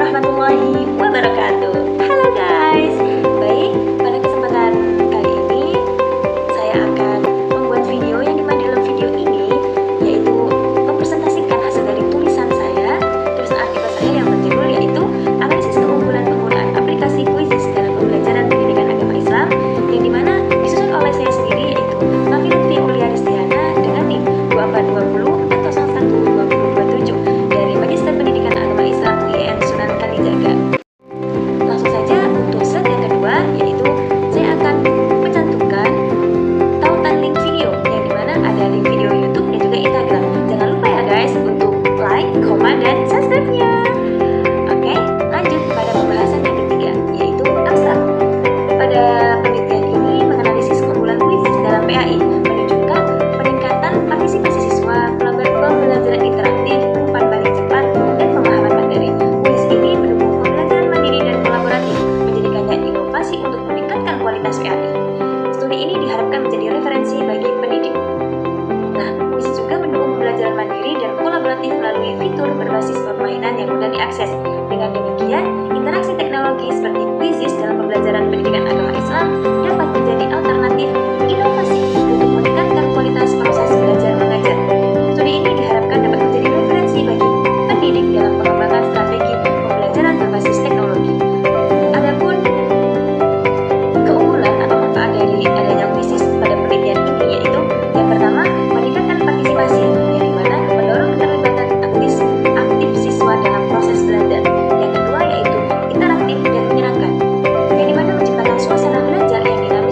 warahmatullahi wabarakatuh. Halo guys. Baik, pada kesempatan kali ini saya akan membuat video yang dimana dalam video ini yaitu mempresentasikan hasil dari tulisan artikel saya yang berjudul yaitu analisis keunggulan penggunaan aplikasi Quizizz dalam pembelajaran pendidikan agama Islam, yang dimana disusun oleh saya sendiri yaitu Novi Lutfi Aulia Ristiana dengan NIM 2420 atau 112027 dari Magister Pendidikan Agama Islam UIN Sunan Kalijaga. Langsung saja untuk slide yang kedua, yaitu saya akan mencantumkan tautan link video yang dimana ada link video YouTube dan juga Instagram. Jangan lupa ya guys untuk like, komen, dan subscribe-nya. Oke, lanjut pada pembahasan yang ketiga, yaitu abstrak. Pada penelitian ini menganalisis keunggulan Quizizz dalam PAI, menunjukkan peningkatan partisipasi siswa, pembelajaran interaktif, umpan balik cepat, dan pemahaman materi. Quizizz ini mendukung pembelajaran mandiri dan kolaboratif, menjadikannya inovasi untuk meningkatkan kualitas PAI. Studi ini diharapkan menjadi referensi bagi pendidik. Nah, Quizizz juga mendukung pembelajaran mandiri dan kolaboratif melalui fitur berbasis permainan yang mudah diakses. Dengan demikian, interaksi teknologi seperti Quizizz dalam pembelajaran pendidikan agama Islam dapat menjadi alternatif inovasi untuk meningkatkan kualitas proses belajar mengajar. Studi ini diharapkan dapat menjadi referensi bagi pendidik dalam pengembangan strategi pembelajaran berbasis teknologi. Adapun keunggulan atau manfaat dari adanya Quizizz pada penelitian ini yaitu yang pertama, meningkatkan partisipasi, yang dimana mendorong keterlibatan aktif siswa dalam proses belajar. Yang kedua yaitu interaktif dan menyenangkan, yang dimana menciptakan suasana belajar yang dinamis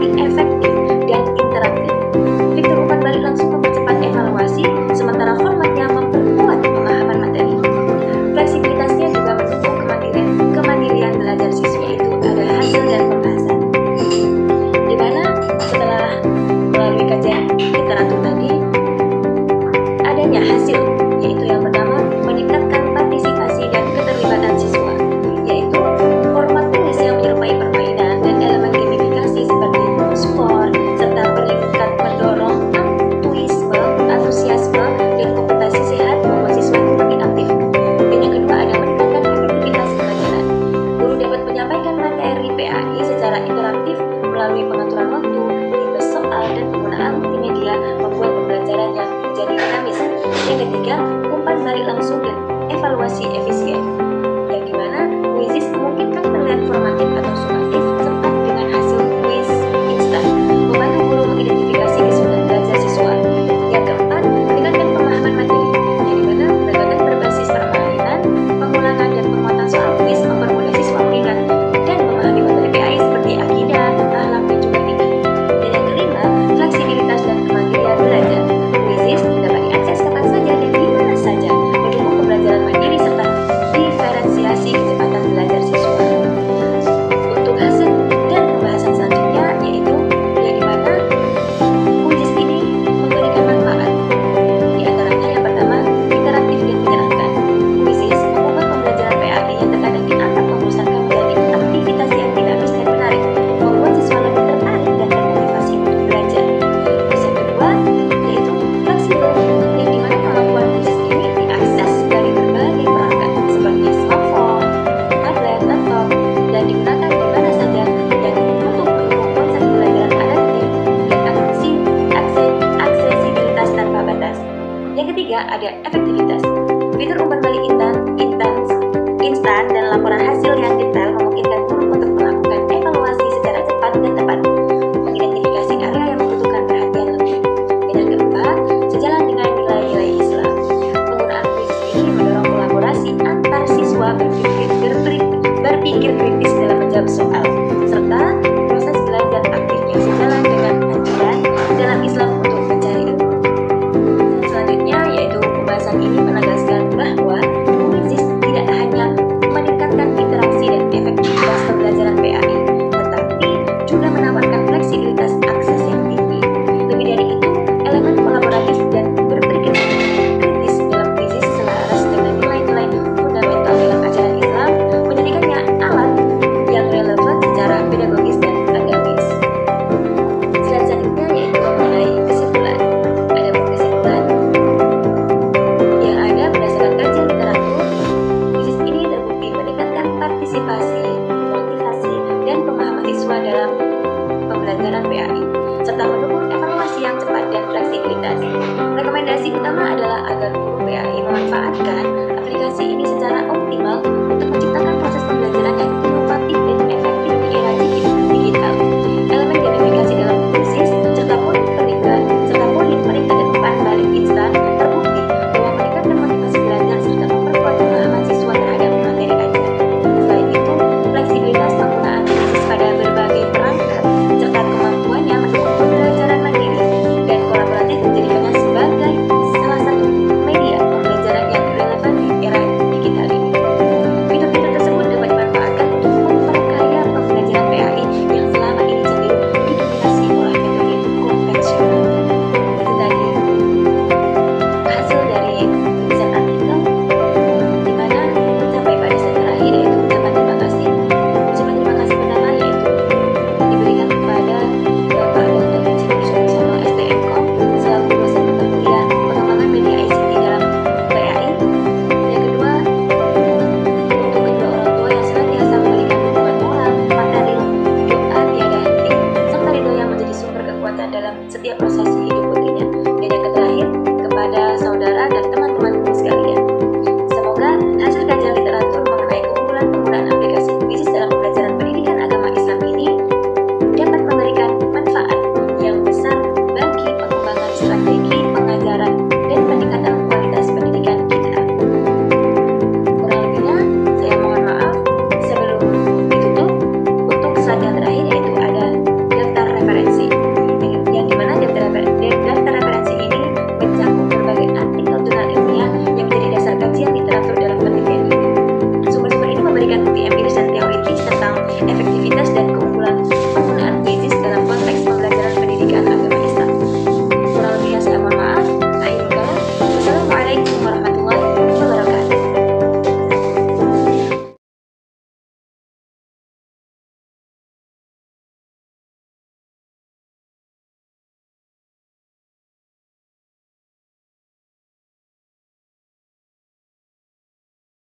lebih efektif dan interaktif. Fitur umpan balik langsung mempercepat evaluasi, sementara formatnya memperkuat pemahaman materi. Fleksibilitasnya juga mendukung kemandirian belajar siswa, itu ada hasil dan pembahasan. Di mana setelah melalui kajian literatur tadi, adanya hasil, yaitu yang pertama meningkatkan partisipasi dan keterlibatan siswa, yaitu format tulis yang menyerupai permainan dan elemen gamifikasi seperti skor, serta peringkat mendorong antusiasme dan kompetisi sehat membuat siswa itu lebih aktif. Dan yang kedua ada meningkatkan efektivitas pelajaran. Guru dapat menyampaikan materi PAI secara interaktif melalui pengaturan waktu, tipe soal, dan penggunaan multimedia membuat pembelajaran yang menjadi dinamis. Yang ketiga, umpan balik langsung dan evaluasi efisien, yang dimana Quizizz memungkinkan penilaian formatif atau sumatif cepat dengan hasil kuis instan, membantu guru mengidentifikasi kesulitan belajar siswa. Yang keempat, meningkatkan pemahaman materi, yang dimana pendekatan berbasis permainan, pengulangan, dan penguatan soal kuis mempermudah siswa mengingat dan memahami materi PAI seperti akidah, akhlak, dan juga etika. Dan yang kelima, fleksibilitas dan kemandirian belajar. Quizizz dapat diakses kapan saja dan di mana saja, mendukung pembelajaran mandiri serta diferensiasi kecepatan belajar siswa. Untuk hasil dan pembahasan selanjutnya, yaitu yang dimana Quizizz ini memberikan manfaat. Di antaranya yang pertama, interaktif dan menyenangkan. Quizizz membuat pembelajaran PAI yang terkadang dianggap membosankan menjadi aktivitas yang dinamis dan menarik, membuat siswa lebih tertarik dan termotivasi untuk belajar. Terus yang kedua, yaitu fleksibel, yang dimana kemampuan Quizizz ini diakses dari berbagai perangkat seperti smartphone, tablet, laptop, dan digunakan di mana saja, dan untuk mendukung konsep pembelajaran adaptif dan aksesibilitas tanpa batas. Yang ketiga ada efektivitas. Fitur umpan balik instan dan laporan hasil yang detail memungkinkan guru untuk melakukan evaluasi secara cepat dan tepat, mengidentifikasi area yang membutuhkan perhatian lebih. Dan yang keempat, sejalan dengan nilai-nilai Islam. Penggunaan Quizizz ini mendorong kolaborasi antar siswa berpikir kritis dalam menjawab soal, serta proses belajar aktif yang sejalan dengan anjuran dalam Islam untuk mencari ilmu. Selanjutnya yaitu pembahasan ini menegaskan bahwa Quizizz tidak hanya meningkatkan interaksi dan efektivitas pembelajaran PAI, tetapi juga menawarkan fleksibilitas akses yang tinggi. Lebih dari itu, elemen kolaboratif dan berpikir kritis dalam Quizizz selaras dengan nilai-nilai fundamental dalam ajaran Islam, menjadikannya alat yang relevan secara pedagogis dan agamis. Selanjutnya yaitu mengenai kesimpulan. Adapun kesimpulan yang ada berdasarkan kajian literatur, Quizizz ini terbukti meningkatkan partisipasi, motivasi, dan pemahaman siswa dalam pembelajaran PAI, serta mendukung evaluasi yang cepat dan fleksibilitas. Rekomendasi utama adalah agar guru PAI memanfaatkan aplikasi ini secara optimal untuk menciptakan proses pembelajaran yang inovatif dan efektif di era digital. Elemen gamifikasi dalam Quizizz serta poin peringkat dan umpan balik instan terbukti bahwa meningkatkan motivasi belajar serta memperkuat pemahaman siswa terhadap materi ajar. Selain itu, fleksibilitas penggunaan Quizizz pada berbagai perangkat serta kemampuannya mendukung pembelajaran mandiri dan kolaboratif menjadikannya sebagai salah satu media pembelajaran yang relevan di era digital ini. Fitur-fitur tersebut dapat dimanfaatkan untuk memperkaya pembelajaran PAI yang selama ini cenderung didominasi oleh metode konvensional. Itu tadi hasil dari tulisan artikel, di mana sampai pada slide terakhir yaitu ucapan terima kasih. Ucapan terima kasih pertama yaitu diberikan kepada Bapak Dr. Insinyur Sumarsono STMKOM selaku dosen mata kuliah pengembangan media ICT dalam PAI. Yang kedua, untuk kedua orang tua yang senantiasa memberikan dukungan moral, material, doa tiada henti, serta ridho yang menjadi sumber kekuatan dalam setiap proses